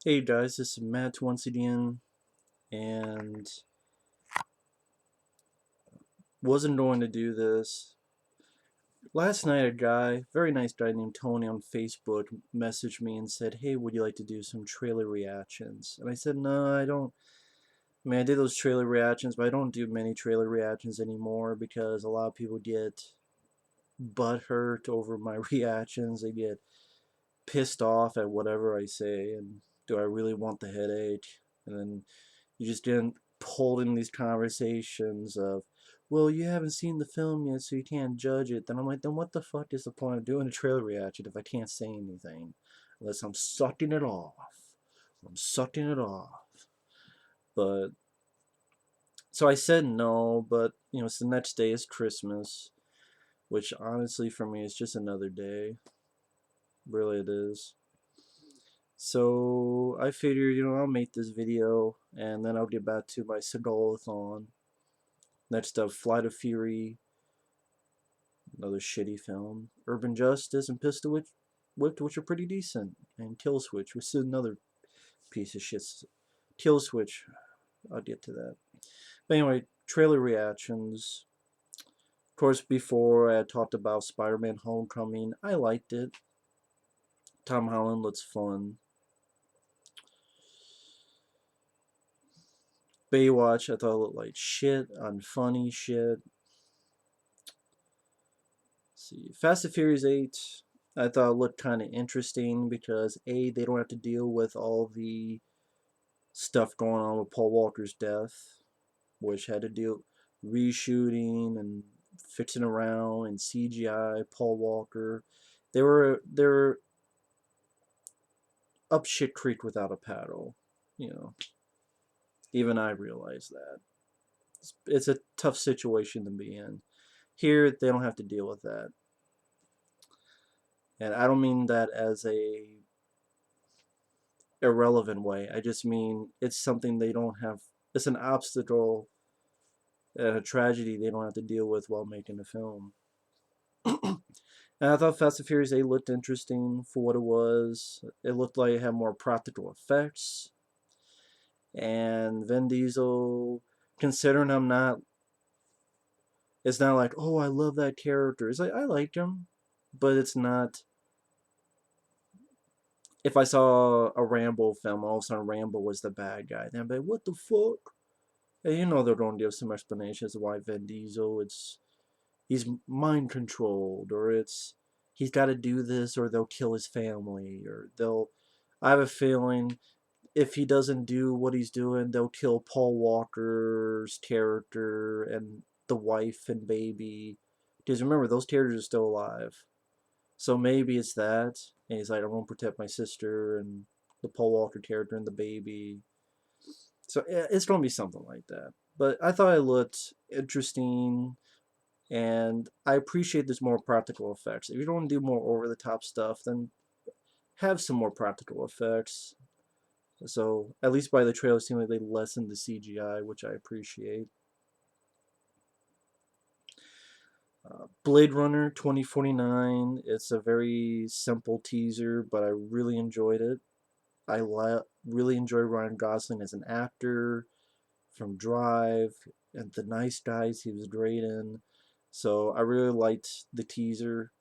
Hey guys, this is Matt once again, and wasn't going to do this. Last night, a guy, very nice guy named Tony on Facebook, messaged me and said, "Hey, would you like to do some trailer reactions?" And I said, "No, I don't. I mean, I did those trailer reactions, but I don't do many trailer reactions anymore because a lot of people get butthurt over my reactions. They get pissed off at whatever I say, and do I really want the headache?" And then you just get pulled in these conversations of, well, you haven't seen the film yet, so you can't judge it. Then I'm like, then what the fuck is the point of doing a trailer reaction if I can't say anything? Unless I'm sucking it off. I'm sucking it off. But, so I said no, but, it's the next day is Christmas, which honestly for me is just another day. Really it is. So I figured, I'll make this video and then I'll get back to my Seagulathon. Next up, Flight of Fury, another shitty film. Urban Justice and Pistol Whipped, which are pretty decent. And Kill Switch, which is another piece of shit. Kill Switch, I'll get to that. But anyway, trailer reactions. Of course, before I talked about Spider-Man Homecoming, I liked it. Tom Holland looks fun. Baywatch, I thought it looked like shit, unfunny shit. Let's see, Fast and Furious 8, I thought it looked kind of interesting because A, they don't have to deal with all the stuff going on with Paul Walker's death, which had to deal reshooting and fixing around and CGI Paul Walker. They were up shit creek without a paddle. You know, even I realize that. It's a tough situation to be in. Here, they don't have to deal with that. And I don't mean that as a irrelevant way. I just mean it's something they don't have. It's an obstacle and a tragedy they don't have to deal with while making a film. And I thought Fast and Furious 8 looked interesting for what it was. It looked like it had more practical effects. And Vin Diesel, considering it's not like, oh, I love that character. It's like, I like him, but it's not. If I saw a Rambo film, all of a sudden Rambo was the bad guy, then I'd be like, what the fuck? And they're going to give some explanations of why Vin Diesel, he's mind controlled, or he's got to do this, or they'll kill his family, or they'll. I have a feeling if he doesn't do what he's doing, they'll kill Paul Walker's character and the wife and baby. Because remember, those characters are still alive. So maybe it's that. And he's like, I want to protect my sister and the Paul Walker character and the baby. So yeah, it's going to be something like that. But I thought it looked interesting, and I appreciate there's more practical effects. If you don't want to do more over the top stuff, then have some more practical effects. So at least by the trailer, it seemed like they lessened the CGI, which I appreciate. Blade Runner 2049. It's a very simple teaser, but I really enjoyed it. Really enjoy Ryan Gosling as an actor from Drive and The Nice Guys. He was great in. So I really liked the teaser,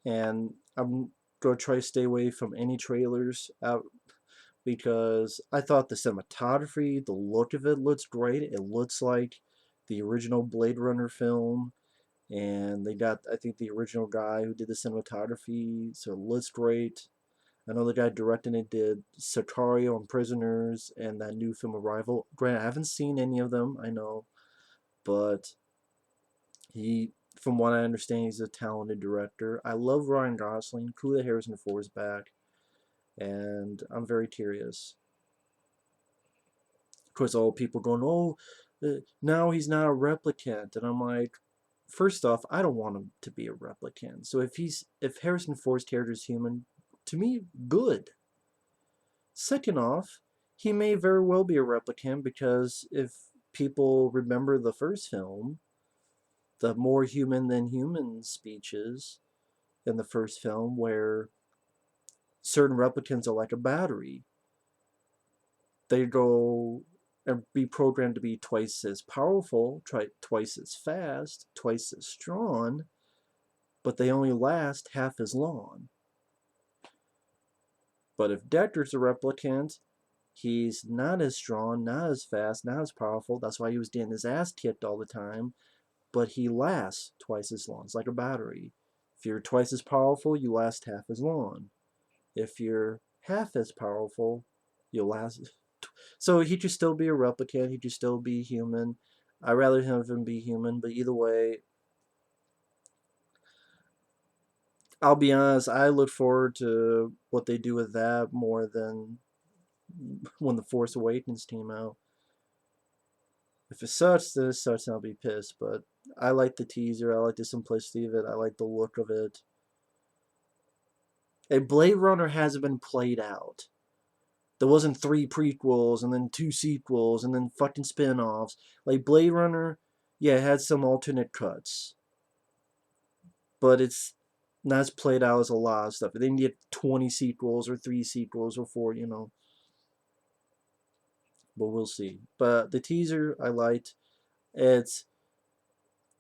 and I'm gonna try to stay away from any trailers out because I thought the cinematography, the look of it looks great. It looks like the original Blade Runner film, and they got, I think, the original guy who did the cinematography, so it looks great. I know the guy directing it did Sicario and Prisoners and that new film Arrival. Granted, I haven't seen any of them, I know, but he, from what I understand, he's a talented director. I love Ryan Gosling. Cool that Harrison Ford's back, and I'm very curious. Of course, all people going, oh, now he's not a replicant, and I'm like, first off, I don't want him to be a replicant. So if Harrison Ford's character is human, to me, good. Second off, he may very well be a replicant because if people remember the first film, the more human than human speeches in the first film, where certain replicants are like a battery. they go and be programmed to be twice as powerful, twice as fast, twice as strong, but they only last half as long. But if Decker's a replicant, he's not as strong, not as fast, not as powerful. That's why he was getting his ass kicked all the time. But he lasts twice as long. It's like a battery. If you're twice as powerful, you last half as long. If you're half as powerful, you'll last. So he could still be a replicant. He could still be human. I'd rather have him be human, but either way, I'll be honest. I look forward to what they do with that more than when the Force Awakens came out. If it sucks, then it sucks, and I'll be pissed. But I like the teaser. I like the simplicity of it. I like the look of it. A Blade Runner hasn't been played out. There wasn't 3 prequels and then 2 sequels and then fucking spin-offs. Like Blade Runner, yeah, it had some alternate cuts, but it's not as played out as a lot of stuff. They didn't get 20 sequels or 3 sequels or 4, But we'll see. But the teaser I liked. It's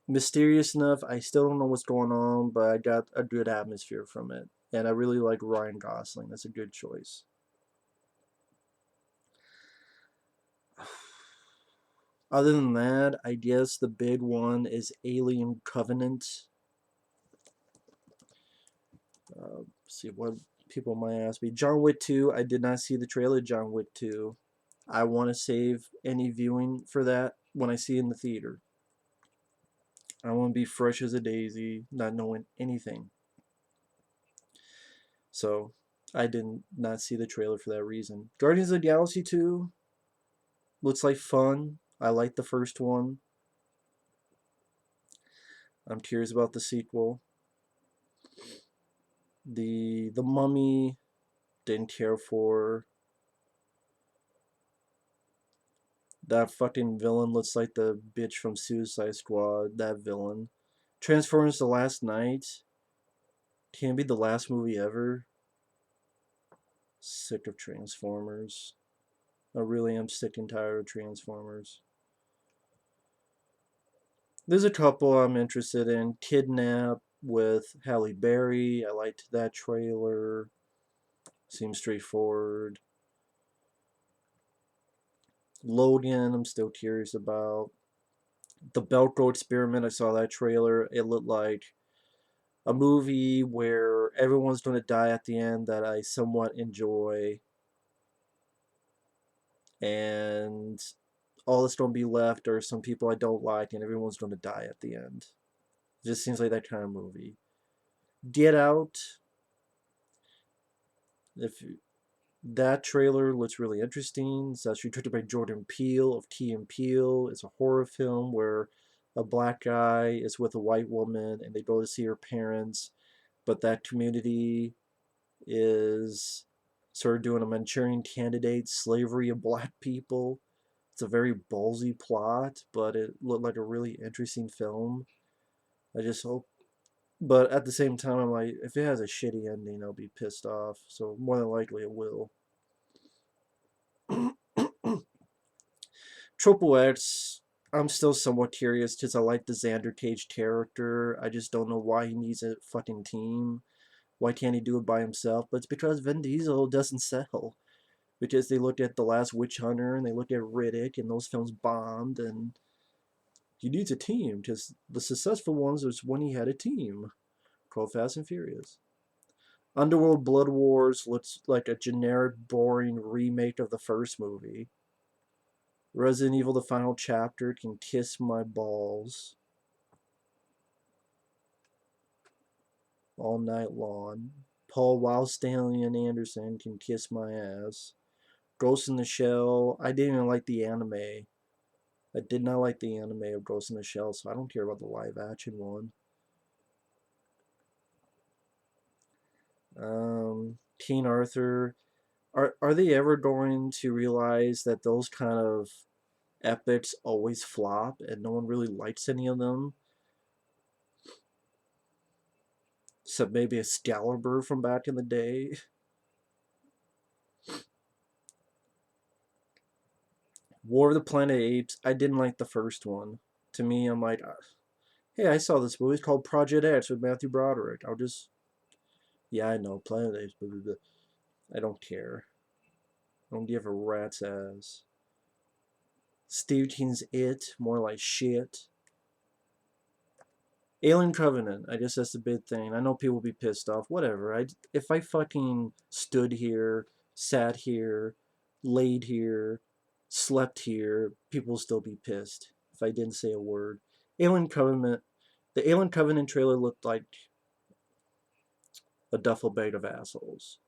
mysterious enough. I still don't know what's going on, but I got a good atmosphere from it. And I really like Ryan Gosling. That's a good choice. Other than that, I guess the big one is Alien Covenant. See what people might ask me. John Wick 2, I did not see the trailer John Wick 2. I want to save any viewing for that when I see it in the theater. I want to be fresh as a daisy, not knowing anything. So I did not see the trailer for that reason. Guardians of the Galaxy 2 looks like fun. I like the first one. I'm curious about the sequel. The Mummy didn't care for. That fucking villain looks like the bitch from Suicide Squad. That villain. Transformers: The Last Night can't be the last movie ever. Sick of Transformers. I really am sick and tired of Transformers. There's a couple I'm interested in. Kidnap with Halle Berry. I liked that trailer. Seems straightforward. Logan, I'm still curious about. The Belko Experiment, I saw that trailer. It looked like a movie where everyone's going to die at the end that I somewhat enjoy. And all that's going to be left are some people I don't like, and everyone's going to die at the end. It just seems like that kind of movie. Get Out. If That trailer looks really interesting. It's actually directed by Jordan Peele of Key and Peele. It's a horror film where a black guy is with a white woman and they go to see her parents, but that community is sort of doing a Manchurian Candidate, slavery of black people. It's a very ballsy plot, but it looked like a really interesting film. I just hope. But at the same time, I'm like, if it has a shitty ending, I'll be pissed off. So more than likely it will. Triple X, I'm still somewhat curious because I like the Xander Cage character. I just don't know why he needs a fucking team. Why can't he do it by himself? But it's because Vin Diesel doesn't sell. Because they looked at The Last Witch Hunter and they looked at Riddick and those films bombed, and he needs a team because the successful ones was when he had a team. Called Fast and Furious. Underworld Blood Wars looks like a generic, boring remake of the first movie. Resident Evil: The Final Chapter can kiss my balls all night long. Paul Wildstalion Anderson can kiss my ass. Ghost in the Shell, I didn't even like the anime. I did not like the anime of Ghost in the Shell, so I don't care about the live action one. King Arthur. Are they ever going to realize that those kind of epics always flop and no one really likes any of them? Except maybe Excalibur from back in the day. War of the Planet of the Apes. I didn't like the first one. To me, I'm like, hey, I saw this movie. It's called Project X with Matthew Broderick. I'll just, yeah, I know, Planet of the Apes, but I don't care. I don't give a rat's ass. Steve King's It, more like shit. Alien Covenant, I guess that's the big thing. I know people will be pissed off. Whatever. If I fucking stood here, sat here, laid here, slept here, people will still be pissed if I didn't say a word. Alien Covenant, the Alien Covenant trailer looked like a duffel bag of assholes.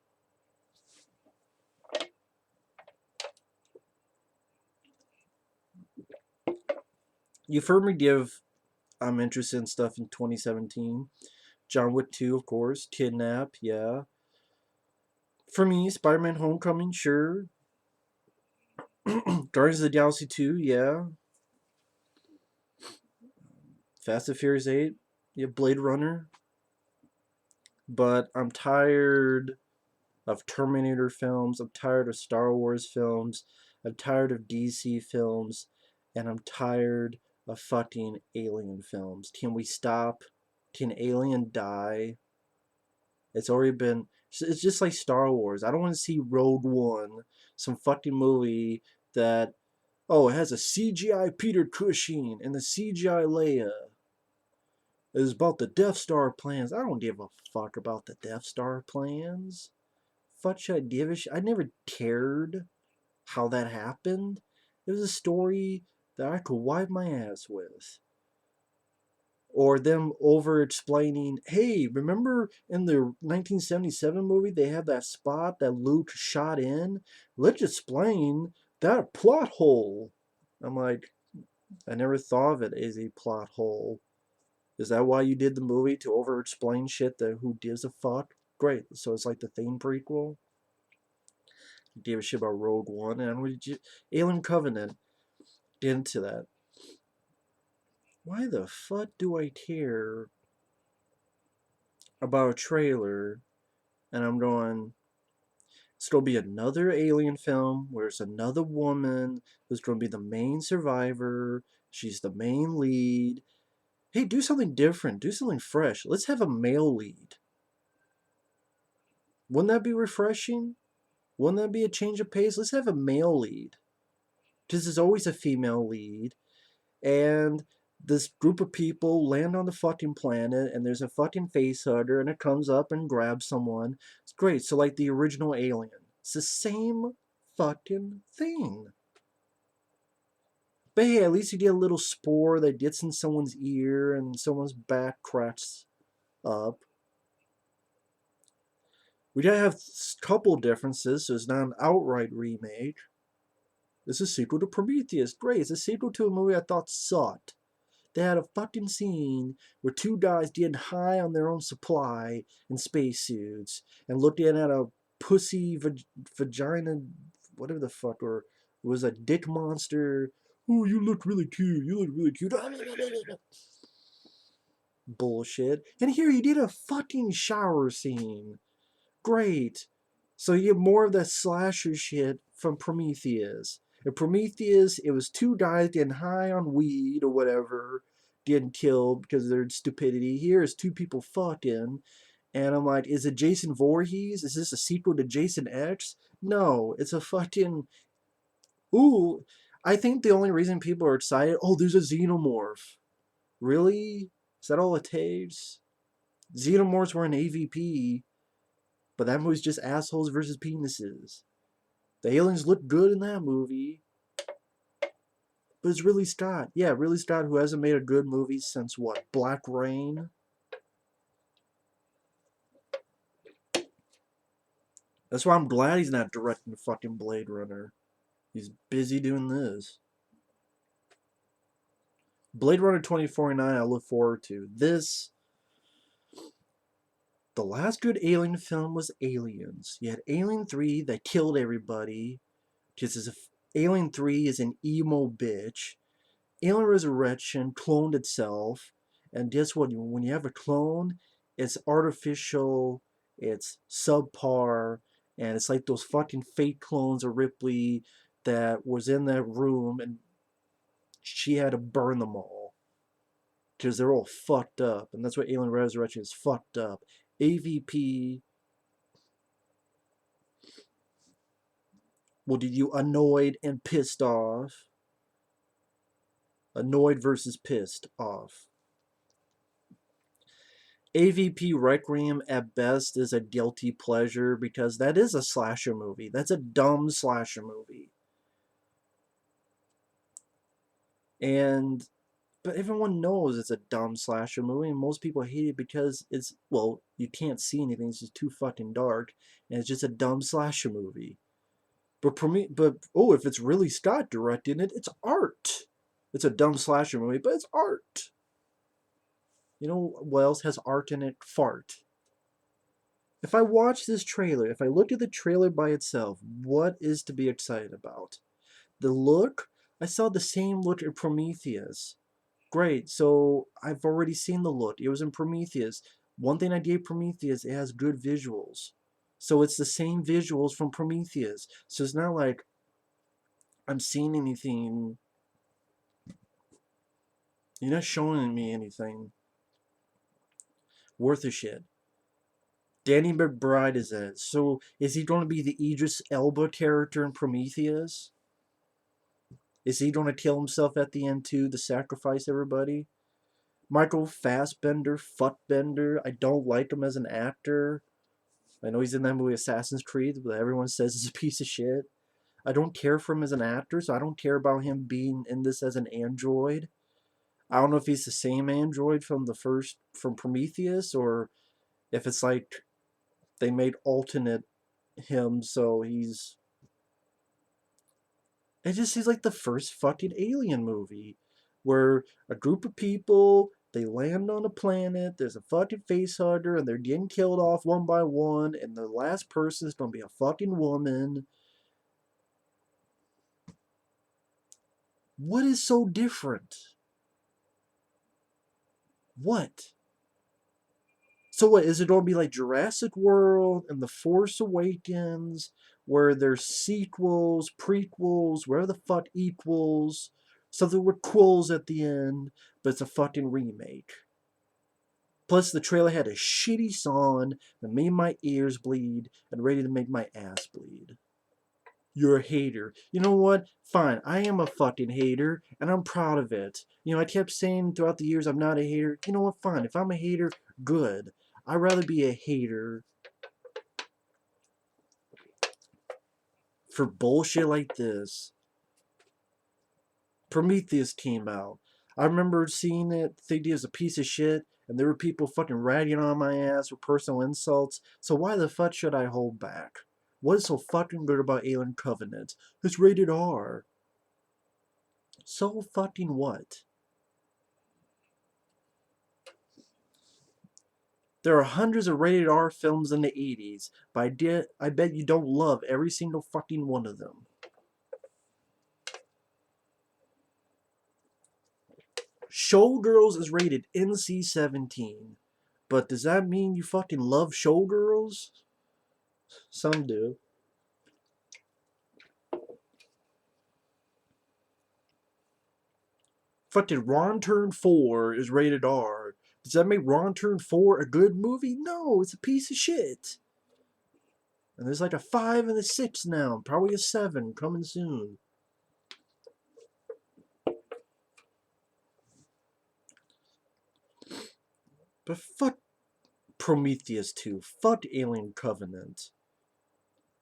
You've heard me give I'm interested in stuff in 2017. John Wick 2, of course. Kidnap, yeah. For me, Spider-Man Homecoming, sure. Guardians of the Galaxy 2, yeah. Fast and Furious 8, yeah. Blade Runner. But I'm tired of Terminator films. I'm tired of Star Wars films. I'm tired of DC films. And I'm tired of fucking Alien films. Can we stop? Can Alien die? It's already been. It's just like Star Wars. I don't want to see Rogue One, some fucking movie that, oh, it has a CGI Peter Cushing and the CGI Leia. It's about the Death Star plans. I don't give a fuck about the Death Star plans. Fuck should I give a shit? I never cared how that happened. It was a story that I could wipe my ass with. Or them over explaining, hey, remember in the 1977 movie they had that spot that Luke shot in? Let's explain that plot hole. I'm like, I never thought of it as a plot hole. Is that why you did the movie, to over explain shit that who gives a fuck? Great. So it's like the Thane prequel. Gave a shit about Rogue One, and we just, Alien Covenant, get into that. Why the fuck do I care about a trailer? And I'm going, it's going to be another alien film where it's another woman who's going to be the main survivor. She's the main lead. Hey, do something different. Do something fresh. Let's have a male lead. Wouldn't that be refreshing? Wouldn't that be a change of pace? Let's have a male lead. Because there's always a female lead. And this group of people land on the fucking planet, and there's a fucking face hugger, and it comes up and grabs someone. It's great. So, like the original Alien, it's the same fucking thing. But hey, at least you get a little spore that gets in someone's ear, and someone's back cracks up. We gotta have a couple differences, so it's not an outright remake. It's a sequel to Prometheus. Great. It's a sequel to a movie I thought sucked. They had a fucking scene where two guys getting high on their own supply in spacesuits and looking at a pussy vagina, whatever the fuck, or it was a dick monster. Oh, you look really cute. You look really cute. Bullshit. And here you did a fucking shower scene. Great. So you get more of that slasher shit from Prometheus. In Prometheus, it was two guys getting high on weed or whatever, getting killed because of their stupidity. Here is two people fucking. And I'm like, is it Jason Voorhees? Is this a sequel to Jason X? No, it's a fucking. Ooh, I think the only reason people are excited, oh, there's a xenomorph. Really? Is that all it takes? Xenomorphs were an AVP, but that movie's just assholes versus penises. The aliens look good in that movie. But it's Ridley Scott. Yeah, Ridley Scott, who hasn't made a good movie since what? Black Rain? That's why I'm glad he's not directing the fucking Blade Runner. He's busy doing this. Blade Runner 2049 I look forward to. This. The last good Alien film was Aliens. You had Alien 3 that killed everybody. Because Alien 3 is an emo bitch. Alien Resurrection cloned itself, and guess what? When you have a clone, it's artificial, it's subpar, and it's like those fucking fake clones of Ripley that was in that room, and she had to burn them all because they're all fucked up, and that's what Alien Resurrection is, fucked up. AVP, well, did you annoyed and pissed off? Annoyed versus pissed off. AVP Requiem at best is a guilty pleasure because that is a slasher movie. That's a dumb slasher movie. And but everyone knows it's a dumb slasher movie, and most people hate it because it's, well, you can't see anything. It's just too fucking dark, and it's just a dumb slasher movie. But if it's really Scott directing it, it's art. It's a dumb slasher movie, but it's art. You know what else has art in it? Fart. If I watch this trailer, if I look at the trailer by itself, what is to be excited about? The look? I saw the same look in Prometheus. Great, so I've already seen the look. It was in Prometheus. One thing I gave Prometheus, it has good visuals. So it's the same visuals from Prometheus. So it's not like I'm seeing anything. You're not showing me anything worth a shit. Danny McBride is it. So is he going to be the Idris Elba character in Prometheus? Is he going to kill himself at the end too to sacrifice everybody? Michael Fassbender, Fuckbender. I don't like him as an actor. I know he's in that movie Assassin's Creed, but everyone says he's a piece of shit. I don't care for him as an actor, so I don't care about him being in this as an android. I don't know if he's the same android from Prometheus, or if it's like they made alternate him so he's. It just seems like the first fucking Alien movie, where a group of people, they land on a planet, there's a fucking facehugger, and they're getting killed off one by one, and the last person is gonna be a fucking woman. What is so different? What? So what, is it going to be like Jurassic World and The Force Awakens, where there's sequels, prequels, where the fuck equals, something with quills at the end, but it's a fucking remake. Plus, the trailer had a shitty song that made my ears bleed and ready to make my ass bleed. You're a hater. You know what? Fine, I am a fucking hater, and I'm proud of it. You know, I kept saying throughout the years I'm not a hater. You know what? Fine. If I'm a hater, good. I'd rather be a hater for bullshit like this. Prometheus came out. I remember seeing it, thinking it was a piece of shit, and there were people fucking ragging on my ass with personal insults. So why the fuck should I hold back? What is so fucking good about Alien Covenant? It's rated R. So fucking what? There are hundreds of rated R films in the 80s, but I bet you don't love every single fucking one of them. Showgirls is rated NC-17, but does that mean you fucking love Showgirls? Some do. Fucking Wrong Turn 4 is rated R. Does that make Wrong Turn 4 a good movie? No, it's a piece of shit. And there's like a 5 and a 6 now, probably a 7 coming soon. But fuck Prometheus 2. Fuck Alien Covenant.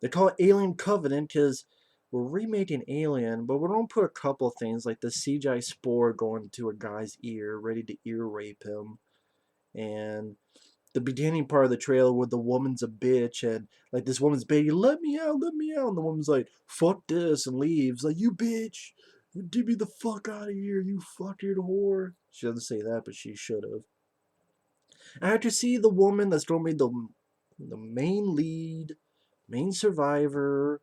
They call it Alien Covenant because we're remaking Alien, but we're going to put a couple things like the CGI spore going into a guy's ear, ready to ear rape him. And the beginning part of the trailer where the woman's a bitch and like this woman's begging, let me out, and the woman's like, fuck this, and leaves. Like, you bitch, get me the fuck out of here, you fucking whore. She doesn't say that, but she should have. I have to see the woman that's going to be the main lead, main survivor.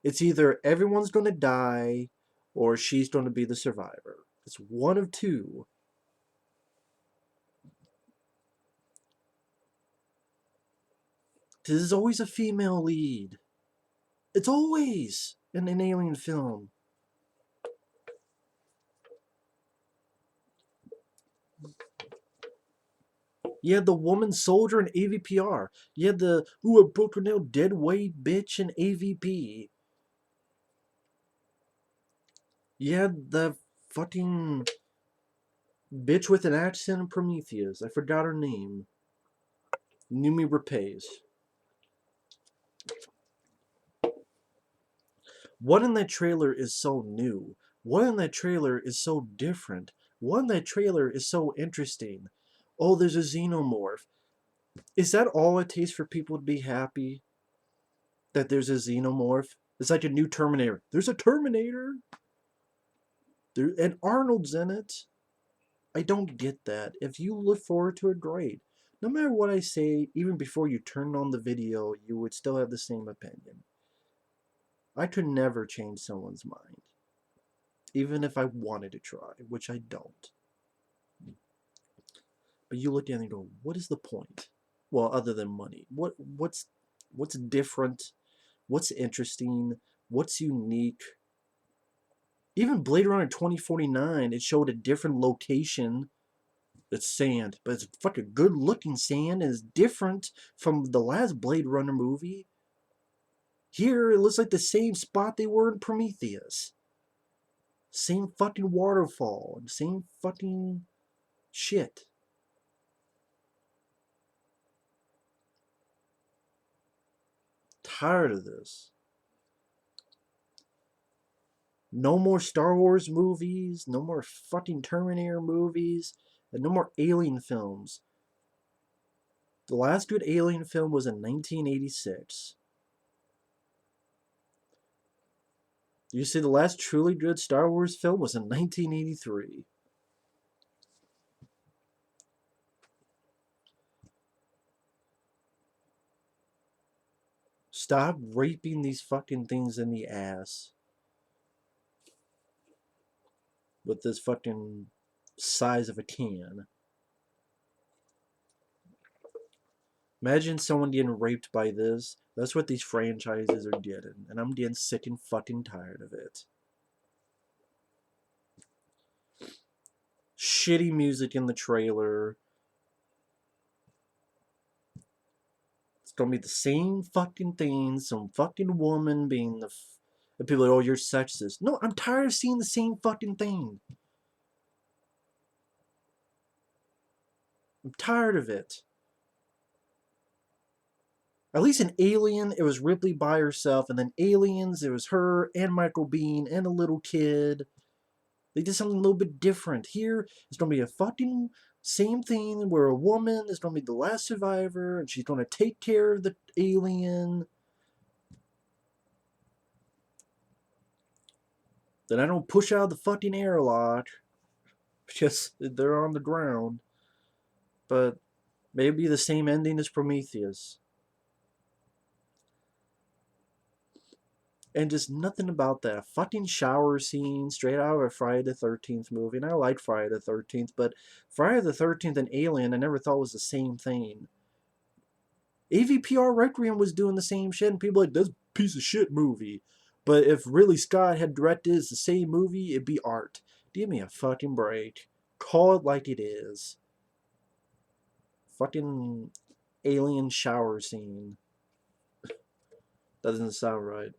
It's either everyone's going to die or she's going to be the survivor. It's one of two. There's always a female lead. It's always in an alien film. You had the woman soldier in AVPR. You had the a broken nail dead weight bitch in AVP. You had the fucking bitch with an accent in Prometheus. I forgot her name. Numi Rapace. What in that trailer is so new? What in that trailer is so different? What in that trailer is so interesting? Oh, there's a xenomorph. Is that all it takes for people to be happy? That there's a xenomorph? It's like a new Terminator. There's a Terminator! And Arnold's in it. I don't get that. If you look forward to it, great. No matter what I say, even before you turned on the video, you would still have the same opinion. I could never change someone's mind. Even if I wanted to try, which I don't. But you look at it and go, what is the point? Well, other than money. What's different? What's interesting? What's unique? Even Blade Runner 2049, it showed a different location. It's sand, but it's fucking good looking sand and it's different from the last Blade Runner movie. Here, it looks like the same spot they were in Prometheus. Same fucking waterfall and same fucking shit. Tired of this. No more Star Wars movies, no more fucking Terminator movies, and no more Alien films. The last good Alien film was in 1986. You see, the last truly good Star Wars film was in 1983. Stop raping these fucking things in the ass with this fucking size of a can. Imagine someone getting raped by this. That's what these franchises are getting, and I'm getting sick and fucking tired of it. Shitty music in the trailer. It's gonna be the same fucking thing. Some fucking woman being the. And people are like, oh, you're sexist. No, I'm tired of seeing the same fucking thing. I'm tired of it. At least in Alien, it was Ripley by herself, and then Aliens, it was her and Michael Biehn and a little kid. They did something a little bit different. Here, it's gonna be a fucking same thing where a woman is gonna be the last survivor, and she's gonna take care of the alien. Then I don't push out the fucking airlock because they're on the ground. But maybe the same ending as Prometheus. And just nothing about that. A fucking shower scene straight out of a Friday the 13th movie. And I like Friday the 13th, but Friday the 13th and Alien I never thought was the same thing. AVPR Requiem was doing the same shit, and people like, this piece of shit movie. But if Ridley Scott had directed the same movie, it'd be art. Give me a fucking break. Call it like it is. Fucking alien shower scene. Doesn't sound right.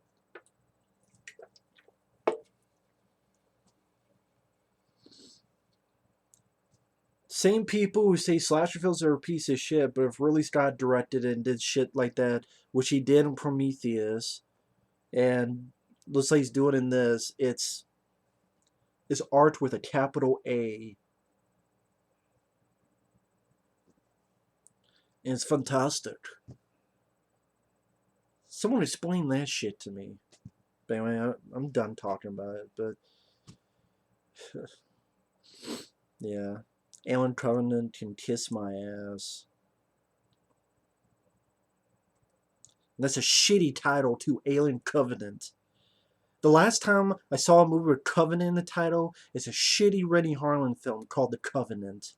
Same people who say slasher films are a piece of shit, but if Ridley Scott directed it and did shit like that, which he did in Prometheus, and looks like he's doing in this, it's art with a capital A. And it's fantastic. Someone explain that shit to me. But anyway, I'm done talking about it, but yeah. Alien Covenant can kiss my ass. And that's a shitty title too, Alien Covenant. The last time I saw a movie with Covenant in the title, it's a shitty Rennie Harlan film called The Covenant.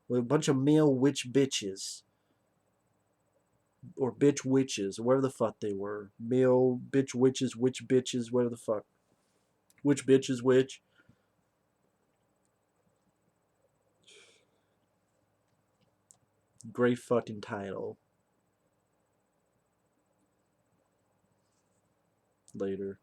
With a bunch of male witch bitches. or bitch witches, whatever the fuck they were. Male bitch witches, witch bitches, whatever the fuck. Which bitch is which? Great fucking title. Later.